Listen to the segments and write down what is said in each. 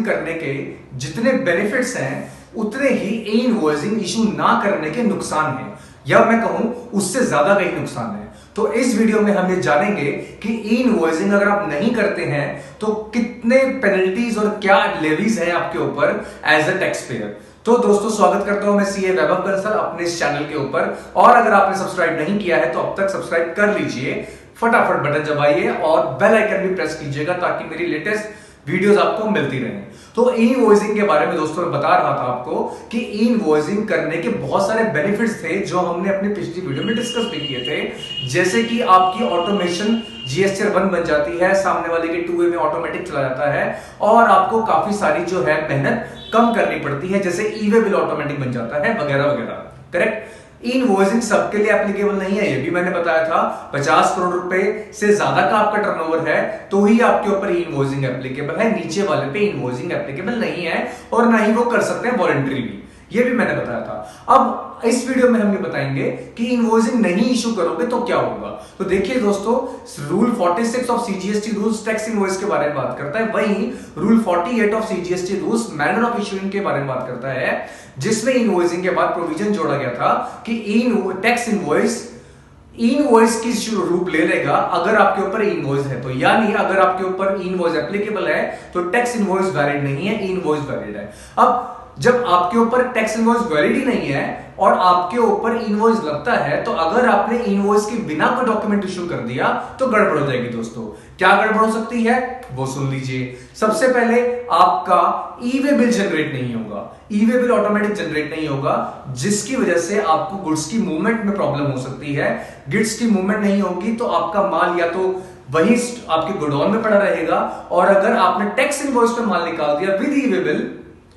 करने के जितने बेनिफिट्स हैं उतने ही ई इनवॉइसिंग इशू ना करने के नुकसान हैं, या मैं कहूं उससे ज्यादा कई नुकसान है। तो इस वीडियो में हम ये जानेंगे कि ई इनवॉइसिंग अगर आप नहीं करते हैं तो कितने पेनल्टीज और क्या लेवीज हैं आपके ऊपर एज अ टैक्स पेयर। तो दोस्तों स्वागत करता हूं मैं सीए वैभव कंसल अपने इस चैनल के ऊपर, और अगर आपने सब्सक्राइब नहीं किया है तो अब तक सब्सक्राइब कर लीजिए, फटाफट बटन दबाइए और बेल आइकन भी प्रेस कीजिएगा ताकि मेरी लेटेस्ट वीडियोस आपको मिलती रहें। तो ई इनवॉइसिंग के बारे में दोस्तों मैं बता रहा था आपको कि ई इनवॉइसिंग करने के बहुत सारे बेनिफिट्स थे जो हमने अपनी पिछली वीडियो में डिस्कस भी किए थे, जैसे कि आपकी ऑटोमेशन जीएसटी 1 बन जाती है, सामने वाले के 2 वे में ऑटोमेटिक चला जाता है और आपको काफी सारी जो है मेहनत कम करनी पड़ती है, जैसे ई वे बिल ऑटोमेटिक बन जाता है वगैरह वगैरह। करेक्ट। इनवॉइसिंग सबके लिए एप्लीकेबल नहीं है, ये भी मैंने बताया था। 50 करोड़ रुपए से ज्यादा का आपका टर्नओवर है तो ही आपके ऊपर इनवॉइसिंग एप्लीकेबल है, नीचे वाले पे इनवॉइसिंग एप्लीकेबल नहीं है और ना ही वो कर सकते हैं वॉलंटरी भी, ये भी मैंने बताया था। अब इस वीडियो में हम ये बताएंगे कि इनवॉइसिंग नहीं इशू करोगे तो क्या होगा। तो देखिए दोस्तों, rule 46 of CGST rules tax invoice के बारे में बात करता है, वहीं rule 48 of CGST rules manner of issuing के बारे में बात करता है, जिसमें इनवॉइसिंग के बाद प्रोविजन जोड़ा गया था कि टैक्स इनवॉइस की रूप ले लेगा अगर आपके ऊपर इनवॉइस है तो, यानी अगर आपके ऊपर इनवॉइस एप्लीकेबल है तो टैक्स इनवॉइस वैलिड नहीं है, इनवॉइस वैलिड है। अब जब आपके ऊपर टैक्स इनवॉइस वैलिड ही नहीं है और आपके ऊपर इनवॉइस लगता है, तो अगर आपने इनवॉइस के बिना कोई डॉक्यूमेंट इशू कर दिया तो गड़बड़ हो जाएगी दोस्तों। क्या गड़बड़ हो सकती है वो सुन लीजिए। सबसे पहले आपका ई वे बिल जनरेट नहीं होगा, ई वे बिल ऑटोमेटिक जनरेट नहीं होगा, जिसकी वजह से आपको गुड्स की मूवमेंट में प्रॉब्लम हो सकती है। गुड्स की मूवमेंट नहीं होगी तो आपका माल या तो वही आपके गोडाउन में पड़ा रहेगा, और अगर आपने टैक्स इनवॉइस पे माल निकाल दिया विद ई वे बिल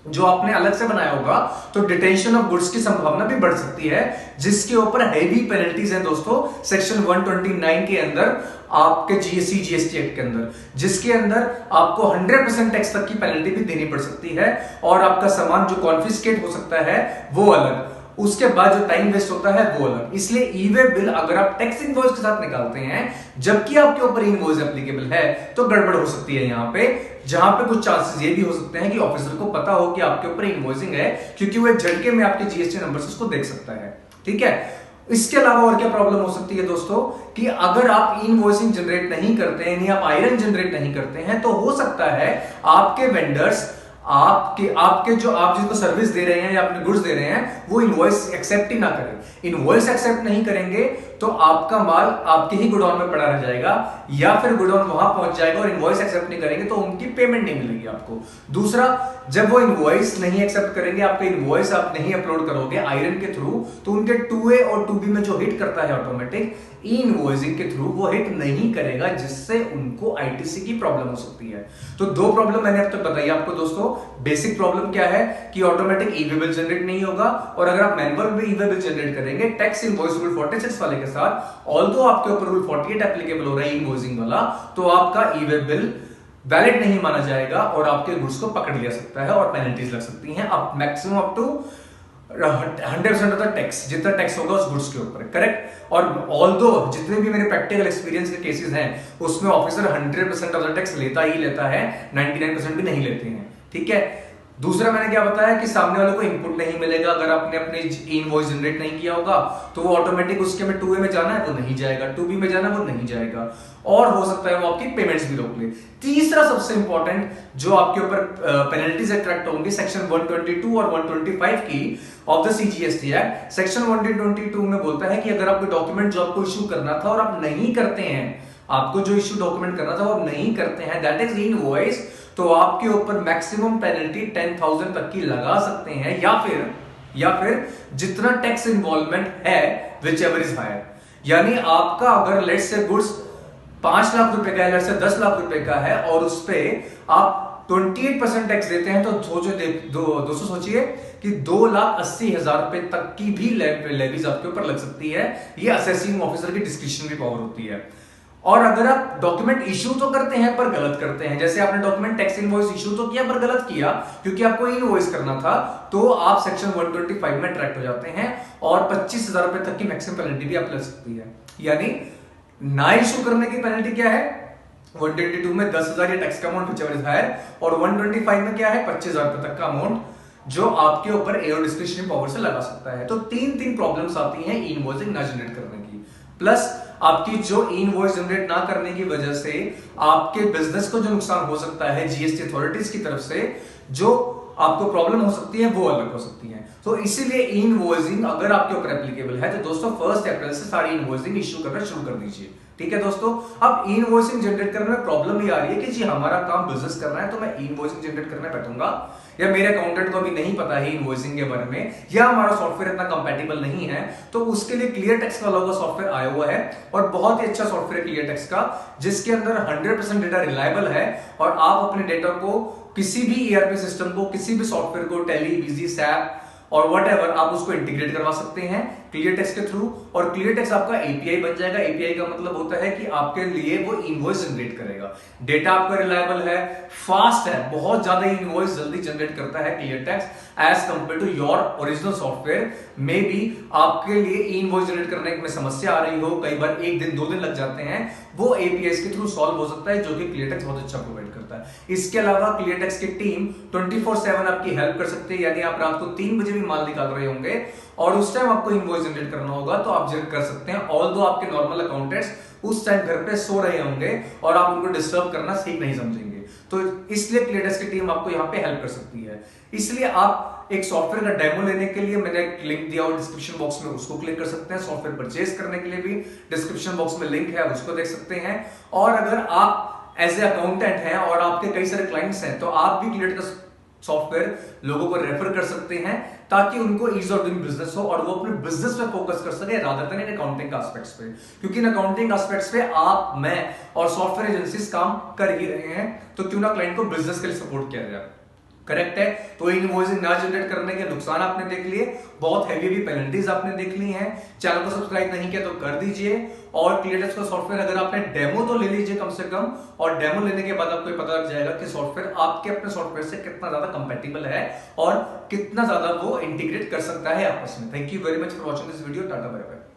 जो आपने अलग से बनाया होगा, तो डिटेंशन ऑफ गुड्स की संभावना भी बढ़ सकती है, जिसके ऊपर हैवी पेनल्टीज हैं दोस्तों सेक्शन 129 के अंदर, आपके जीएसटी एक्ट के अंदर, जिसके अंदर आपको 100% टैक्स तक की पेनल्टी भी देनी पड़ सकती है, और आपका सामान जो कॉन्फिस्केट हो सकता है वो अलग, उसके बाद जो टाइम वेस्ट होता है वो अलग। इसलिए ई वे बिल अगर आप टैक्स इनवॉइस के साथ निकालते हैं जबकि आपके ऊपर इनवॉइस एप्लीकेबल है तो गड़बड़ हो सकती है यहाँ पे, जहां पे कुछ चांसेस ये भी हो सकते हैं कि ऑफिसर को पता हो कि आपके ऊपर इनवॉइसिंग है, क्योंकि वो एक झटके में आपके जीएसटी नंबर से उसको देख सकता है। ठीक है। इसके अलावा और क्या प्रॉब्लम हो सकती है दोस्तों कि अगर आप इनवॉइसिंग जनरेट नहीं करते हैं यानी आप आयरन जनरेट नहीं करते हैं, तो हो सकता है आपके वेंडर्स आपके जो आप जिसको सर्विस दे रहे हैं या अपने गुड्स दे रहे हैं वो इनवॉइस एक्सेप्ट ही ना करें। इनवॉइस एक्सेप्ट नहीं करेंगे तो आपका माल आपके ही गोडाउन में पड़ा रह जाएगा, या फिर गोडाउन वहां पहुंच जाएगा, और इनवॉइस एक्सेप्ट नहीं करेंगे तो उनकी पेमेंट नहीं मिलेगी आपको। दूसरा, जब वो इनवॉइस नहीं एक्सेप्ट करेंगे, आपका इनवॉइस आप नहीं अपलोड करोगे आयरन के थ्रू, तो उनके 2A और 2B में जो हिट करता है ऑटोमेटिक ई इनवॉइसिंग के थ्रू वो हिट नहीं करेगा, जिससे उनको आईटीसी की प्रॉब्लम हो सकती है। तो 2 प्रॉब्लम मैंने अब तक बताई आपको दोस्तों। बेसिक प्रॉब्लम क्या है कि ऑटोमेटिक ई वे बिल जनरेट नहीं होगा, और अगर आप मैनुअल में ई वे बिल जनरेट करेंगे टैक्स इनवॉइस रूल 46 वाले के साथ, ऑल्दो आपके ऊपर रूल 48 एप्लीकेबल हो रहा है इनवॉइसिंग वाला, तो आपका ई वे बिल वैलिड नहीं माना जाएगा और आपके गुड्स को पकड़ लिया सकता है और पेनल्टीज लग सकती हैं, अब maximum up to 100% of the tax, जितना टैक्स होगा उस गुड्स के ऊपर। करेक्ट। और ऑल्दो जितने भी मेरे प्रैक्टिकल एक्सपीरियंस के केसेस हैं उसमें ऑफिसर 100% ऑफ द टैक्स लेता ही लेता है, 99% भी नहीं लेते हैं। ठीक है। दूसरा मैंने क्या बताया कि सामने वाले को इनपुट नहीं मिलेगा, अगर आपने अपने इनवॉइस जनरेट नहीं किया होगा तो वो ऑटोमेटिक उसके में 2A में जाना है वो नहीं जाएगा, 2B में जाना है वो नहीं जाएगा, और हो सकता है वो आपकी पेमेंट्स भी रोक ले। तीसरा सबसे इंपॉर्टेंट जो आपके ऊपर पेनल्टीज अट्रैक्ट होंगी सेक्शन 122 और 125 की of the CGST act. Section 122 में बोलता है कि अगर आपको डॉक्यूमेंट जो आपको इशू करना था और आप नहीं करते हैं, आपको जो इशू डॉक्यूमेंट करना था वो नहीं करते हैं, दैट इज इनवॉइस, तो आपके ऊपर मैक्सिमम पेनल्टी 10,000 तक की लगा सकते हैं, या फिर जितना टैक्स इन्वॉल्वमेंट है विच एवर इज हायर। यानी आपका अगर लेट्स से गुड्स 5 लाख रुपए का है, लेट्स से 10 लाख रुपए का है, और उस पर आप 28% टैक्स देते हैं, तो दोस्तों सोचिए कि 2,80,000 रुपए तक की भी लेवीज आपके ऊपर लग सकती है। ये असेसिंग ऑफिसर की डिस्क्रिशनरी पावर होती है। और अगर आप डॉक्यूमेंट इशू तो करते हैं पर गलत करते हैं, जैसे आपने डॉक्यूमेंट टैक्स इनवॉइस इशू तो किया पर गलत किया क्योंकि आपको इनवॉइस करना था, तो आप सेक्शन 125 में ट्रैक्ट हो जाते हैं और 25,000 रुपए तक की मैक्सिमम पेनल्टी भी आप ले सकती है। यानी ना इशू करने की पेनल्टी क्या है, 122 में 10,000 या टैक्स का amount whichever is higher, और 125 में क्या है 25,000 रुपए तक का अमाउंट जो आपके ऊपर एयर डिस्क्रिप्शन पावर से लगा सकता है। तो तीन प्रॉब्लम्स आती हैं इनवॉइसिंग ना जनरेट करने की, प्लस आपकी जो इनवॉइस जनरेट ना करने की वजह से आपके बिजनेस को जो नुकसान हो सकता है जीएसटी अथॉरिटीज की तरफ से, जो आपको प्रॉब्लम हो सकती है वो अलग हो सकती है। तो इसीलिए इनवॉइसिंग अगर आपके ऊपर एप्लीकेबल है तो दोस्तों 1 अप्रैल से सारी इनवॉइसिंग इश्यू करना शुरू कर दीजिए। ठीक है दोस्तों, अब इनवॉइसिंग जनरेट करने में प्रॉब्लम ये आ रही है कि जी हमारा काम बिजनेस करना है तो मैं इनवॉइसिंग जनरेट करने बैठूंगा, या मेरे अकाउंटेंट को अभी नहीं पता है इनवॉइसिंग के बारे में, या हमारा सॉफ्टवेयर इतना कंपैटिबल नहीं है, तो उसके लिए क्लियर टेक्स का लोगो सॉफ्टवेयर आया हुआ है और बहुत ही अच्छा सॉफ्टवेयर क्लियर टेक्स का, जिसके अंदर 100% डेटा रिलायबल है और आप अपने डेटा को किसी भी ईआरपी सिस्टम को, किसी भी सॉफ्टवेयर को, टेली, बिजी, सैप और व्हाटएवर आप उसको इंटीग्रेट करवा सकते हैं क्लियर टेक्स के थ्रू, और क्लियर टेक्स आपका एपीआई बन जाएगा। एपीआई का मतलब होता है कि आपके लिए वो इनवॉइस जनरेट करेगा। डेटा आपका रिलायबल है, फास्ट है, बहुत ज्यादा इनवॉइस जल्दी जनरेट करता है ClearTax as compared to your original software. Maybe आपके लिए इनवॉइस जनरेट करने में समस्या आ रही हो, कई बार 1 दिन 2 दिन लग जाते हैं, वो एपीआई के थ्रू सॉल्व हो सकता है, जो कि क्लियर टेक्स बहुत अच्छा प्रोवाइड करता है। इसके अलावा क्लियर टेक्स की टीम 24/7 आपकी हेल्प कर सकती है, यानी आप रात को 3 बजे भी माल निकाल रहे होंगे और उस टाइम आपको इनवॉइस जनरेट करना होगा तो आप जनरेट कर सकते हैं। ऑल्दो आपके नॉर्मल अकाउंटेंट्स उस टाइम घर पे सो रहे होंगे और आप उनको डिस्टर्ब करना ठीक नहीं समझेंगे, तो इसलिए क्लियर टेक्स की टीम आपको यहाँ पे हेल्प कर सकती है। इसलिए आप एक सॉफ्टवेयर का डेमो लेने के लिए मैंने एक लिंक दिया और डिस्क्रिप्शन बॉक्स में, उसको क्लिक कर सकते हैं। सॉफ्टवेयर परचेज करने के लिए भी डिस्क्रिप्शन बॉक्स में लिंक है, उसको देख सकते हैं। और अगर आप एज ए अकाउंटेंट हैं और आपके कई सारे क्लाइंट्स हैं तो आप भी क्लियर टेक्स सॉफ्टवेयर लोगों को रेफर कर सकते हैं ताकि उनको ईज ऑफ डूइंग बिजनेस हो और वो अपने बिजनेस पे फोकस कर सके rather then in accounting aspects पे, क्योंकि इन अकाउंटिंग एस्पेक्ट्स पे आप, मैं और सॉफ्टवेयर एजेंसीज काम कर ही रहे हैं, तो क्यों ना क्लाइंट को बिजनेस के लिए सपोर्ट किया जाए। करेक्ट है। तो इनवॉइसिंग ना जनरेट करने के नुकसान आपने देख लिए, बहुत हैवी पेनल्टीज आपने देख ली हैं। चैनल को सब्सक्राइब नहीं किया तो कर दीजिए, और क्लियर टेक्स का सॉफ्टवेयर अगर आपने डेमो तो ले लीजिए कम से कम, और डेमो लेने के बाद आपको पता लग जाएगा कि सॉफ्टवेयर आपके अपने सॉफ्टवेयर से कितना ज्यादा कंपैटिबल है और कितना ज्यादा वो इंटीग्रेट कर सकता है आपस में। Thank you very much for watching this video. Tata bye bye.